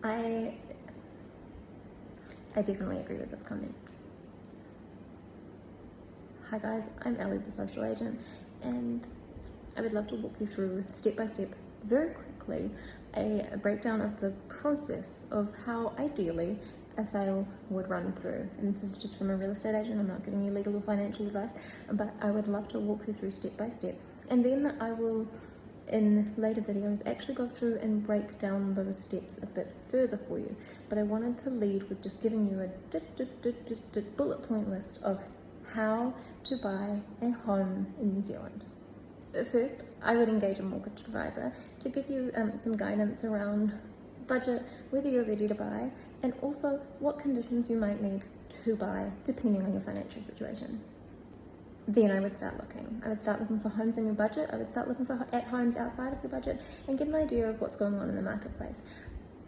I definitely agree with this comment. Hi guys, I'm Ellie, the social agent, and I would love to walk you through step by step, very quickly, a breakdown of the process of how ideally a sale would run through. And this is just from a real estate agent. I'm not giving you legal or financial advice, but I would love to walk you through step by step. And then I will, in later videos, actually go through and break down those steps a bit further for you. But I wanted to lead with just giving you a bullet point list of how to buy a home in New Zealand. First, I would engage a mortgage advisor to give you some guidance around budget, whether you're ready to buy, and also what conditions you might need to buy depending on your financial situation. Then I would start looking. I would start looking for homes in your budget. I would start looking at homes outside of your budget and get an idea of what's going on in the marketplace.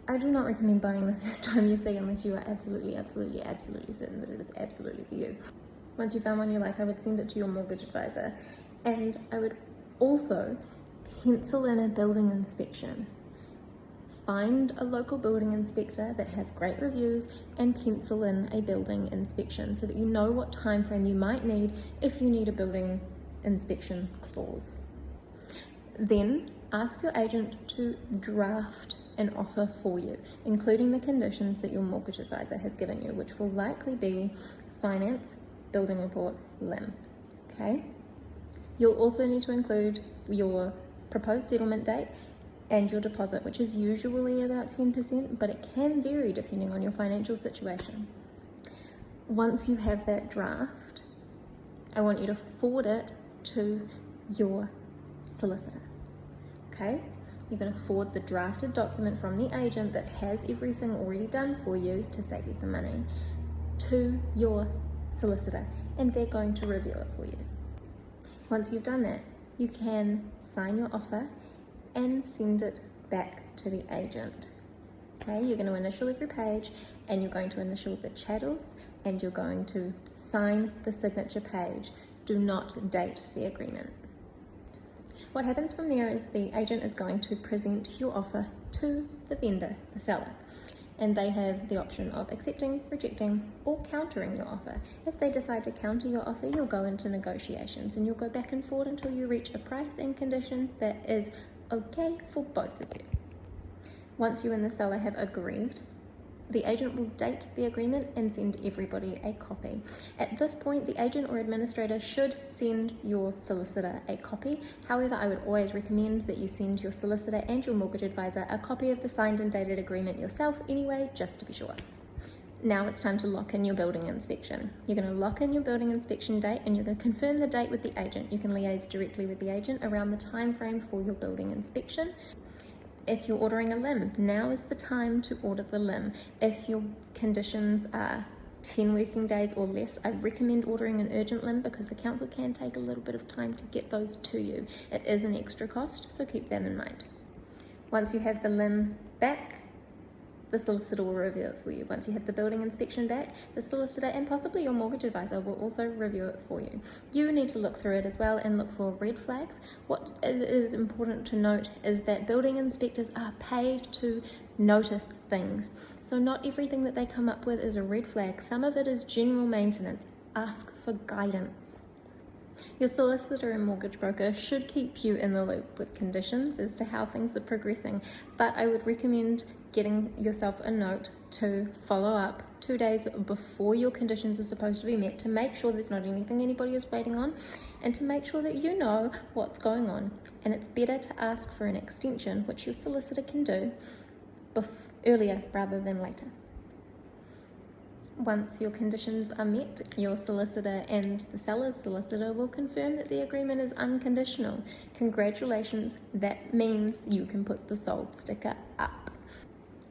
I do not recommend buying the first time you see unless you are absolutely certain that it is absolutely for you. Once you found one you like, I would send it to your mortgage advisor, and I would also pencil in a building inspection. Find a local building inspector that has great reviews and pencil in a building inspection so that you know what time frame you might need if you need a building inspection clause. Then ask your agent to draft an offer for you, including the conditions that your mortgage advisor has given you, which will likely be finance, building report, LIM. Okay? You'll also need to include your proposed settlement date and your deposit, which is usually about 10%, but it can vary depending on your financial situation. Once you have that draft, I want you to forward it to your solicitor. Okay? You're going to forward the drafted document from the agent that has everything already done for you to save you some money to your solicitor, and they're going to review it for you. Once you've done that, you can sign your offer and send it back to the agent. Okay, you're going to initial every page, and you're going to initial the chattels, and you're going to sign the signature page. Do not date the agreement. What happens from there is the agent is going to present your offer to the vendor, the seller, and they have the option of accepting, rejecting, or countering your offer. If they decide to counter your offer, you'll go into negotiations, and you'll go back and forth until you reach a price and conditions that is okay for both of you. Once you and the seller have agreed, the agent will date the agreement and send everybody a copy. At this point, the agent or administrator should send your solicitor a copy. However, I would always recommend that you send your solicitor and your mortgage advisor a copy of the signed and dated agreement yourself anyway, just to be sure. Now it's time to lock in your building inspection. You're going to lock in your building inspection date, and you're going to confirm the date with the agent. You can liaise directly with the agent around the time frame for your building inspection. If you're ordering a LIM, now is the time to order the LIM. If your conditions are 10 working days or less, I recommend ordering an urgent LIM because the council can take a little bit of time to get those to you. It is an extra cost, so keep that in mind. Once you have the LIM back, the solicitor will review it for you. Once you have the building inspection back, the solicitor and possibly your mortgage advisor will also review it for you. You need to look through it as well and look for red flags. What is important to note is that building inspectors are paid to notice things. So not everything that they come up with is a red flag. Some of it is general maintenance. Ask for guidance. Your solicitor and mortgage broker should keep you in the loop with conditions as to how things are progressing, but I would recommend getting yourself a note to follow up 2 days before your conditions are supposed to be met to make sure there's not anything anybody is waiting on, and to make sure that you know what's going on. And it's better to ask for an extension, which your solicitor can do earlier rather than later. Once your conditions are met, your solicitor and the seller's solicitor will confirm that the agreement is unconditional. Congratulations, that means you can put the sold sticker up.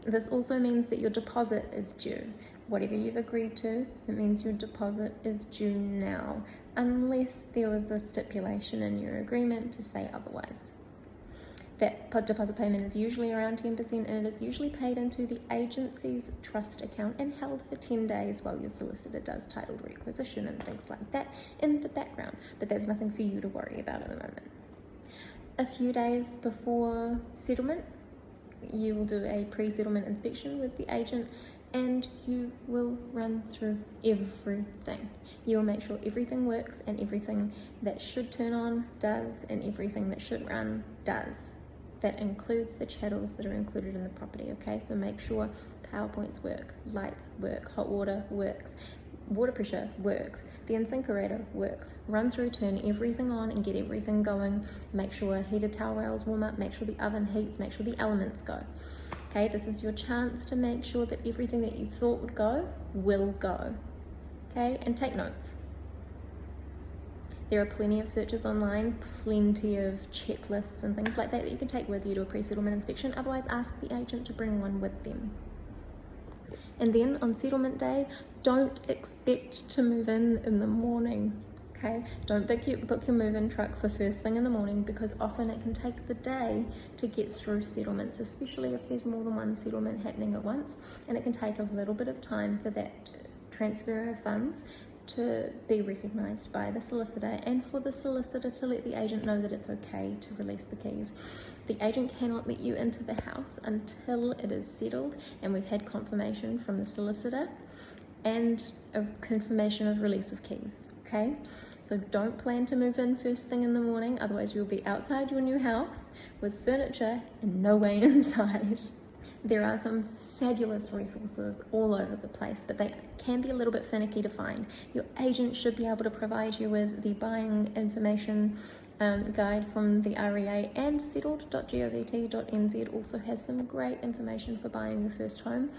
This also means that your deposit is due. Whatever you've agreed to, it means your deposit is due now, unless there was a stipulation in your agreement to say otherwise. That deposit payment is usually around 10%, and it is usually paid into the agency's trust account and held for 10 days while your solicitor does title requisition and things like that in the background. But there's nothing for you to worry about at the moment. A few days before settlement, you will do a pre-settlement inspection with the agent, and you will run through everything. You will make sure everything works, and everything that should turn on does, and everything that should run does. That includes the chattels that are included in the property, okay? So make sure power points work, lights work, hot water works, water pressure works, the incinerator works. Run through, turn everything on and get everything going. Make sure heated towel rails warm up, make sure the oven heats, make sure the elements go. Okay, this is your chance to make sure that everything that you thought would go will go. Okay, and take notes. There are plenty of searches online, plenty of checklists and things like that that you can take with you to a pre-settlement inspection. Otherwise, ask the agent to bring one with them. And then on settlement day, don't expect to move in the morning. Okay, don't book your move-in truck for first thing in the morning, because often it can take the day to get through settlements, especially if there's more than one settlement happening at once, and it can take a little bit of time for that transfer of funds to be recognised by the solicitor, and for the solicitor to let the agent know that it's okay to release the keys. The agent cannot let you into the house until it is settled and we've had confirmation from the solicitor and a confirmation of release of keys, okay? So don't plan to move in first thing in the morning, otherwise you'll be outside your new house with furniture and no way inside. There are some fabulous resources all over the place, but they can be a little bit finicky to find. Your agent should be able to provide you with the buying information guide from the REA, and settled.govt.nz also has some great information for buying your first home.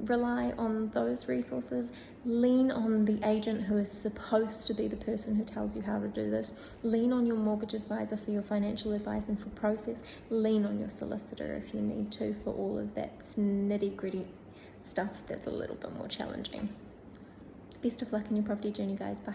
Rely on those resources. Lean on the agent who is supposed to be the person who tells you how to do this. Lean on your mortgage advisor for your financial advice and for process. Lean on your solicitor if you need to for all of that nitty-gritty stuff that's a little bit more challenging. Best of luck in your property journey, guys. Bye.